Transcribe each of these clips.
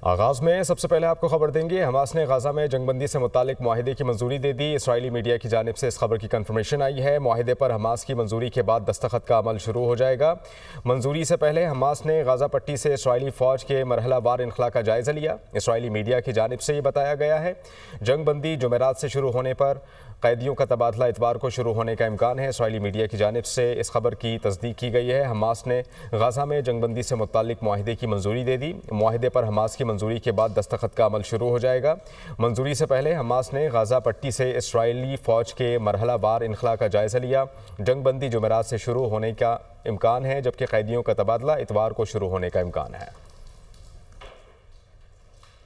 آغاز میں سب سے پہلے آپ کو خبر دیں گے، حماس نے غزہ میں جنگ بندی سے متعلق معاہدے کی منظوری دے دی۔ اسرائیلی میڈیا کی جانب سے اس خبر کی کنفرمیشن آئی ہے۔ معاہدے پر حماس کی منظوری کے بعد دستخط کا عمل شروع ہو جائے گا۔ منظوری سے پہلے حماس نے غزہ پٹی سے اسرائیلی فوج کے مرحلہ وار انخلاء کا جائزہ لیا۔ اسرائیلی میڈیا کی جانب سے یہ بتایا گیا ہے جنگ بندی جمعرات سے شروع ہونے پر قیدیوں کا تبادلہ اتوار کو شروع ہونے کا امکان ہے۔ اسرائیلی میڈیا کی جانب سے اس خبر کی تصدیق کی گئی ہے۔ حماس نے غزہ میں جنگ بندی سے متعلق معاہدے کی منظوری دے دی۔ معاہدے پر حماس کی منظوری کے بعد دستخط کا عمل شروع ہو جائے گا۔ منظوری سے پہلے حماس نے غزہ پٹی سے اسرائیلی فوج کے مرحلہ وار انخلاء کا جائزہ لیا۔ جنگ بندی جمعرات سے شروع ہونے کا امکان ہے، جبکہ قیدیوں کا تبادلہ اتوار کو شروع ہونے کا امکان ہے۔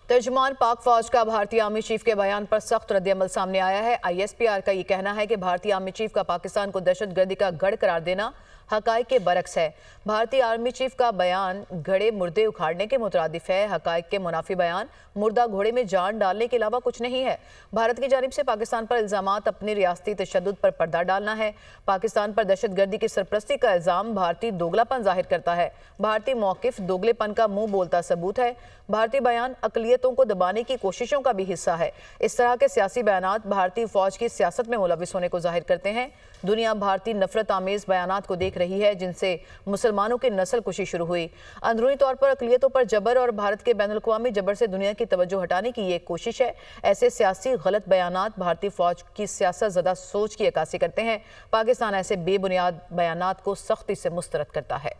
ترجمان پاک فوج کا بھارتی آرمی چیف کے بیان پر سخت رد عمل سامنے آیا ہے۔ آئی ایس پی آر کا یہ کہنا ہے کہ بھارتی آرمی چیف کا پاکستان کو دہشت گردی کا گڑھ قرار دینا حقائق کے برعکس ہے۔ بھارتی آرمی چیف کا بیان گھڑے مردے اکھاڑنے کے مترادف ہے۔ حقائق کے منافی بیان مردہ گھوڑے میں جان ڈالنے کے علاوہ کچھ نہیں ہے۔ بھارت کی جانب سے پاکستان پر الزامات اپنی ریاستی تشدد پر پردہ ڈالنا ہے۔ پاکستان پر دہشت گردی کی سرپرستی کا الزام بھارتی دوگلا پن ظاہر کرتا ہے۔ بھارتی موقف دوگلے پن کا منہ بولتا ثبوت ہے۔ بھارتی بیان اقلیتوں کو دبانے کی کوششوں کا بھی حصہ ہے۔ اس طرح کے سیاسی بیانات بھارتی فوج کی سیاست میں ملوث ہونے کو ظاہر کرتے ہیں۔ دنیا بھارتی نفرت آمیز بیانات کو دیکھ رہی ہے جن سے مسلمانوں کی نسل کشی شروع ہوئی۔ اندرونی طور پر اقلیتوں پر جبر اور بھارت کے بین الاقوامی جبر سے دنیا کی توجہ ہٹانے کی یہ کوشش ہے۔ ایسے سیاسی غلط بیانات بھارتی فوج کی سیاست زدہ سوچ کی عکاسی کرتے ہیں۔ پاکستان ایسے بے بنیاد بیانات کو سختی سے مسترد کرتا ہے۔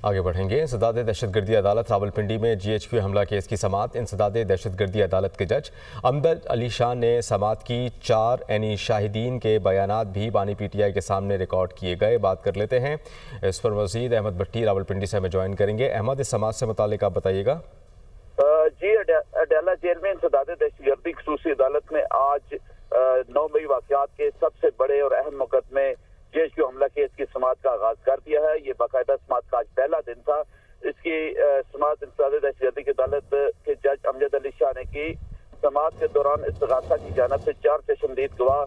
آگے بڑھیں گے۔ انسداد دہشت گردی عدالت راولپنڈی میں جی ایچ کیو حملہ کیس کی سماعت۔ انسداد دہشت گردی عدالت کے جج امجد علی شاہ نے سماعت کی۔ 4 شاہدین کے بیانات بھی بانی پی ٹی آئی کے سامنے ریکارڈ کیے گئے۔ بات کر لیتے ہیں اس پر مزید احمد بھٹی راولپنڈی سے ہمیں جوائن کریں گے۔ احمد، اس سماعت سے متعلق آپ بتائیے گا۔ جی، اڈیالہ جیل میں انسداد دہشت گردی خصوصی عدالت میں آج 9 مئی واقعات کے سب سے بڑے اور اہم مقدمے جی ایچ کیو حملہ کیس کی سماعت کا آغاز کر دیا ہے۔ یہ باقاعدہ سماعت کا آج پہلا دن تھا۔ اس کی سماعت انسداد دہشت گردی کی عدالت کے جج امجد علی شاہ نے کی۔ سماعت کے دوران استغاثہ کی جانب سے 4 چشمدید گواہ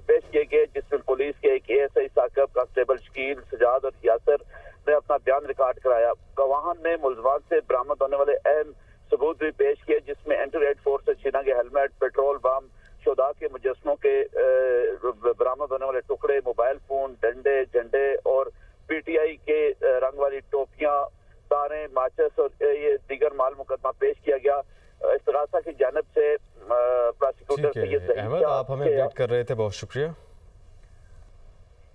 پیش کیے گئے، جس میں پولیس کے ایک ASI ثاقب، کانسٹیبل شکیل، سجاد اور یاسر نے اپنا بیان ریکارڈ کرایا۔ گواہان نے ملزمان سے برآمد ہونے والے اہم ثبوت بھی پیش کیے، جس میں اینٹی ریڈ فورس سے چھینا گیا ہیلمٹ، پیٹرول بم، شہداء کے مجسموں کے برآمد ہونے والے ٹکڑے، موبائل فون، ڈنڈے، جھنڈے اور پی ٹی آئی کے رنگ والی ٹوپیاں، تاریں، ماچس اور یہ دیگر مال مقدمہ پیش کیا گیا۔ استغاثہ کی جانب سے پراسیکیوٹر احمد، آپ ہمیں اپڈیٹ کر رہے تھے، بہت شکریہ۔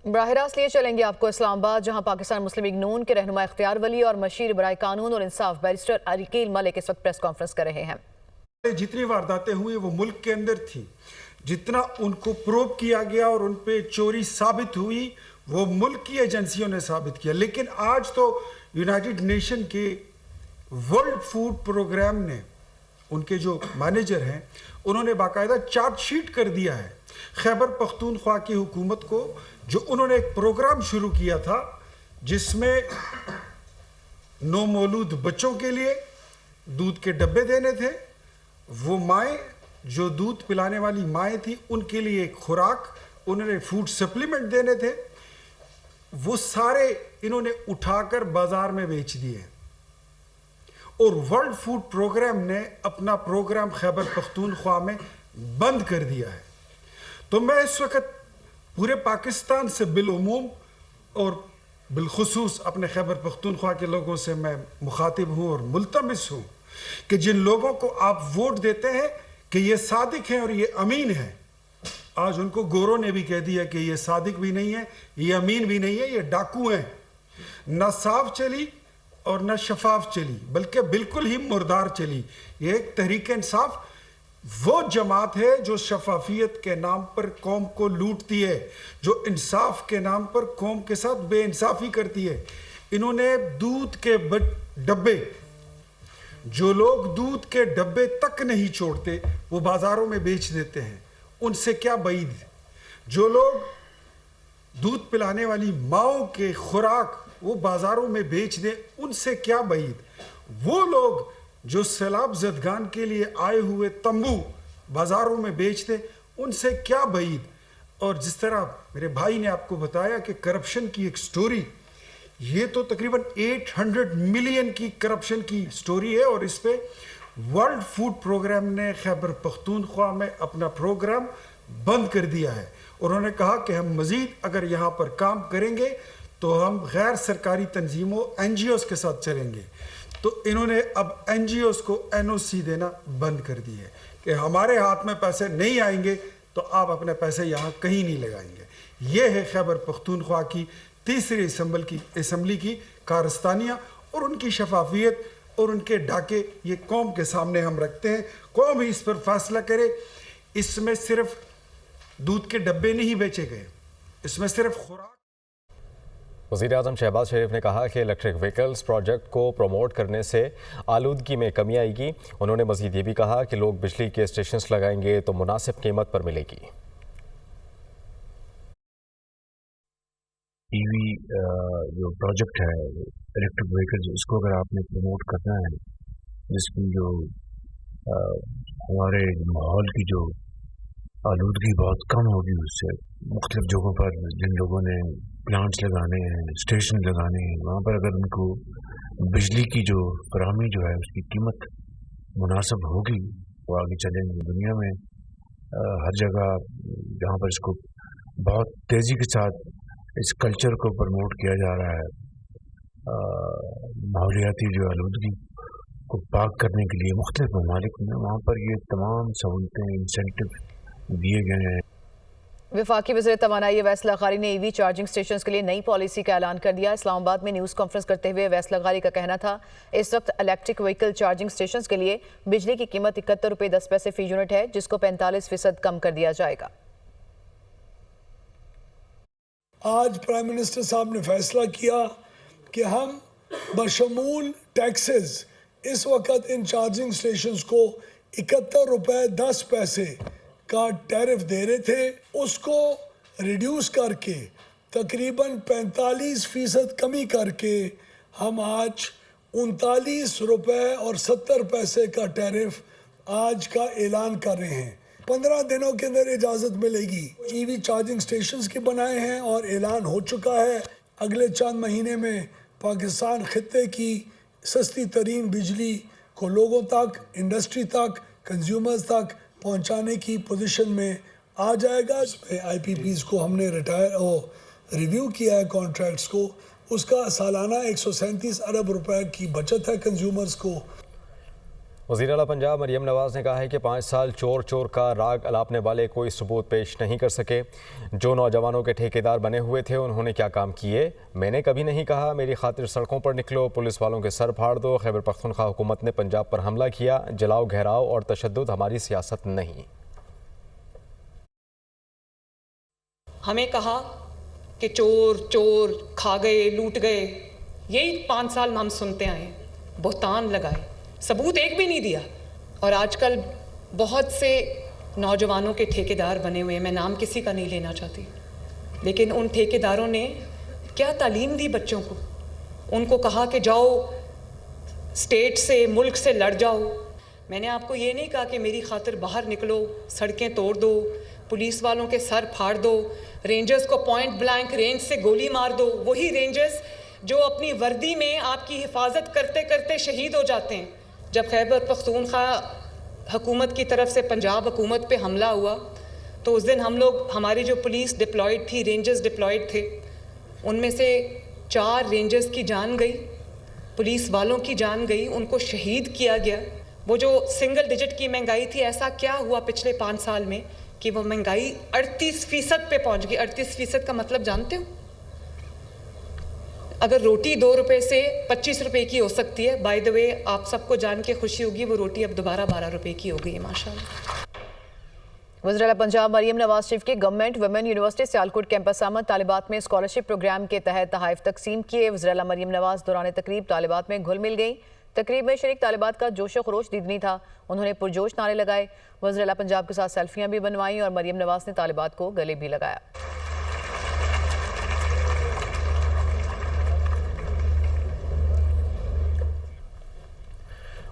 براہ راست لیے چلیں گے آپ کو اسلام آباد، جہاں پاکستان مسلم لیگ نون کے رہنما اختیار ولی اور مشیر برائے قانون اور انصاف بیرسٹر عقیل ملک اس وقت پریس کانفرنس کر رہے ہیں۔ جتنی وارداتیں ہوئی وہ ملک کے اندر تھی، جتنا ان کو پروب کیا گیا اور ان پہ چوری ثابت ہوئی وہ ملک کی ایجنسیوں نے ثابت کیا۔ لیکن آج تو یونائٹڈ نیشن کے ورلڈ فوڈ پروگرام نے، ان کے جو مینیجر ہیں، انہوں نے باقاعدہ چارٹ شیٹ کر دیا ہے خیبر پختونخوا کی حکومت کو، جو انہوں نے ایک پروگرام شروع کیا تھا جس میں نومولود بچوں کے لیے دودھ کے ڈبے دینے تھے۔ وہ مائیں جو دودھ پلانے والی مائیں تھیں ان کے لیے ایک خوراک، انہوں نے فوڈ سپلیمنٹ دینے تھے، وہ سارے انہوں نے اٹھا کر بازار میں بیچ دیے۔ اور ورلڈ فوڈ پروگرام نے اپنا پروگرام خیبر پختونخوا میں بند کر دیا ہے۔ تو میں اس وقت پورے پاکستان سے بالعموم اور بالخصوص اپنے خیبر پختونخوا کے لوگوں سے میں مخاطب ہوں اور ملتمس ہوں کہ جن لوگوں کو آپ ووٹ دیتے ہیں کہ یہ صادق ہیں اور یہ امین ہیں، آج ان کو گوروں نے بھی کہہ دیا کہ یہ صادق بھی نہیں ہے، یہ امین بھی نہیں ہے، یہ ڈاکو ہیں۔ نہ صاف چلی اور نہ شفاف چلی، بلکہ بالکل ہی مردار چلی۔ یہ ایک تحریک انصاف وہ جماعت ہے جو شفافیت کے نام پر قوم کو لوٹتی ہے، جو انصاف کے نام پر قوم کے ساتھ بے انصافی کرتی ہے۔ انہوں نے دودھ کے ڈبے، جو لوگ دودھ کے ڈبے تک نہیں چھوڑتے وہ بازاروں میں بیچ دیتے ہیں، ان سے کیا بعید۔ جو لوگ دودھ پلانے والی ماؤں کے خوراک وہ بازاروں میں بیچ دیں، ان سے کیا بعید۔ وہ لوگ جو سیلاب زدگان کے لیے آئے ہوئے تمبو بازاروں میں بیچ دیں، ان سے کیا بعید۔ اور جس طرح میرے بھائی نے آپ کو بتایا کہ کرپشن کی ایک سٹوری یہ تو تقریباً 800 ملین کی کرپشن کی سٹوری ہے، اور اس پہ ورلڈ فوڈ پروگرام نے خیبر پختونخوا میں اپنا پروگرام بند کر دیا ہے، اور انہوں نے کہا کہ ہم مزید اگر یہاں پر کام کریں گے تو ہم غیر سرکاری تنظیموں NGOs کے ساتھ چلیں گے۔ تو انہوں نے اب NGOs کو NOC دینا بند کر دی ہے کہ ہمارے ہاتھ میں پیسے نہیں آئیں گے تو آپ اپنے پیسے یہاں کہیں نہیں لگائیں گے۔ یہ ہے خیبر پختونخوا کی تیسری اسمبلی کی کارستانیاں، اور ان کی شفافیت اور ان کے ڈاکے یہ قوم کے سامنے ہم رکھتے ہیں، قوم ہی اس پر فیصلہ کرے۔ اس میں صرف دودھ کے ڈبے نہیں بیچے گئے، اس میں صرف خوراک۔ وزیر اعظم شہباز شریف نے کہا کہ الیکٹرک وہیکلز پروجیکٹ کو پروموٹ کرنے سے آلودگی میں کمی آئے گی۔ انہوں نے مزید یہ بھی کہا کہ لوگ بجلی کے اسٹیشنز لگائیں گے تو مناسب قیمت پر ملے گی۔ جو پروجیکٹ ہے الیکٹرک وہیکلز، اس کو اگر آپ نے پروموٹ کرنا ہے، جس کی جو ہمارے ماحول کی جو آلودگی بہت کم ہوگی، اس سے مختلف جگہوں پر جن لوگوں نے پلانٹس لگانے ہیں، اسٹیشن لگانے ہیں، وہاں پر اگر ان کو بجلی کی جو فراہمی جو ہے اس کی قیمت مناسب ہوگی، وہ آگے چلیں گے۔ دنیا میں ہر جگہ جہاں پر اس کو بہت تیزی کے ساتھ اس کلچر کو پروموٹ کیا جا رہا ہے، ماحولیاتی جو آلودگی کو پاک کرنے کے لیے مختلف ممالک میں، وہاں پر یہ تمام سہولتیں، انسینٹو دیے گئے ہیں۔ وفاقی وزیر توانائی اویس لغاری نے EV چارجنگ سٹیشنز کے لیے نئی پالیسی کا اعلان کر دیا۔ اسلام آباد میں نیوز کانفرنس کرتے ہوئے اویس لغاری کا کہنا تھا اس وقت الیکٹرک وہیکل چارجنگ سٹیشنز کے لیے بجلی کی قیمت 71 روپے 10 پیسے فی یونٹ ہے، جس کو 45% کم کر دیا جائے گا۔ آج پرائم منسٹر صاحب نے فیصلہ کیا کہ ہم بشمول ٹیکسز اس وقت ان چارجنگ سٹیشنز کو 71 روپے 10 پیسے کا ٹیرف دے رہے تھے، اس کو ریڈیوس کر کے تقریباً 45% کمی کر کے ہم آج 39 روپے اور 70 پیسے کا ٹیرف آج کا اعلان کر رہے ہیں۔ 15 دنوں کے اندر اجازت ملے گی۔ EV چارجنگ سٹیشنز کے بنائے ہیں اور اعلان ہو چکا ہے، اگلے چند مہینے میں پاکستان خطے کی سستی ترین بجلی کو لوگوں تک، انڈسٹری تک، کنزیومرز تک پہنچانے کی پوزیشن میں آ جائے گا۔ IPPs کو ہم نے ریویو کیا ہے کانٹریکٹس کو، اس کا سالانہ 137 ارب روپے کی بچت ہے کنزیومرز کو۔ وزیر اعلیٰ پنجاب مریم نواز نے کہا ہے کہ 5 سال چور چور کا راگ الاپنے والے کوئی ثبوت پیش نہیں کر سکے۔ جو نوجوانوں کے ٹھیکیدار بنے ہوئے تھے انہوں نے کیا کام کیے؟ میں نے کبھی نہیں کہا میری خاطر سڑکوں پر نکلو، پولیس والوں کے سر پھاڑ دو۔ خیبر پختونخوا حکومت نے پنجاب پر حملہ کیا، جلاؤ گھیراؤ اور تشدد ہماری سیاست نہیں۔ ہمیں کہا کہ چور چور کھا گئے، لوٹ گئے، یہی 5 سال ہم سنتے آئے، بہتان لگائے، ثبوت ایک بھی نہیں دیا۔ اور آج کل بہت سے نوجوانوں کے ٹھیکیدار بنے ہوئے ہیں، میں نام کسی کا نہیں لینا چاہتی، لیکن ان ٹھیکیداروں نے کیا تعلیم دی بچوں کو؟ ان کو کہا کہ جاؤ اسٹیٹ سے، ملک سے لڑ جاؤ۔ میں نے آپ کو یہ نہیں کہا کہ میری خاطر باہر نکلو، سڑکیں توڑ دو، پولیس والوں کے سر پھاڑ دو، رینجرز کو پوائنٹ بلینک رینج سے گولی مار دو۔ وہی رینجرز جو اپنی وردی میں آپ کی حفاظت کرتے کرتے شہید ہو جاتے ہیں۔ جب خیبر پختونخوا حکومت کی طرف سے پنجاب حکومت پہ حملہ ہوا تو اس دن ہماری جو پولیس ڈپلائڈ تھی، رینجرز ڈپلائڈ تھے، ان میں سے 4 رینجرز کی جان گئی، پولیس والوں کی جان گئی، ان کو شہید کیا گیا۔ وہ جو سنگل ڈیجٹ کی مہنگائی تھی، ایسا کیا ہوا پچھلے 5 سال میں کہ وہ مہنگائی 38% پہ پہنچ گئی۔ 38% کا مطلب جانتے ہو؟ اگر روٹی 2 روپے سے 25 روپے کی ہو سکتی ہے، بائی دا وے آپ سب کو جان کے خوشی ہوگی وہ روٹی اب دوبارہ 12 روپے کی ہو گئی ہے، ماشاءاللہ۔ وزیر اعلیٰ پنجاب مریم نواز شریف کے government women university Sialkot campus آمد، طالبات میں اسکالرشپ پروگرام کے تحت تحائف تقسیم کیے۔ وزیر اعلیٰ مریم نواز دوران تقریب طالبات میں گھل مل گئیں۔ تقریب میں شریک طالبات کا جوش و خروش دیدنی تھا، انہوں نے پرجوش نعرے لگائے۔ وزیر اعلیٰ پنجاب کے ساتھ سیلفیاں بھی بنوائیں اور مریم نواز نے طالبات کو گلے بھی لگایا۔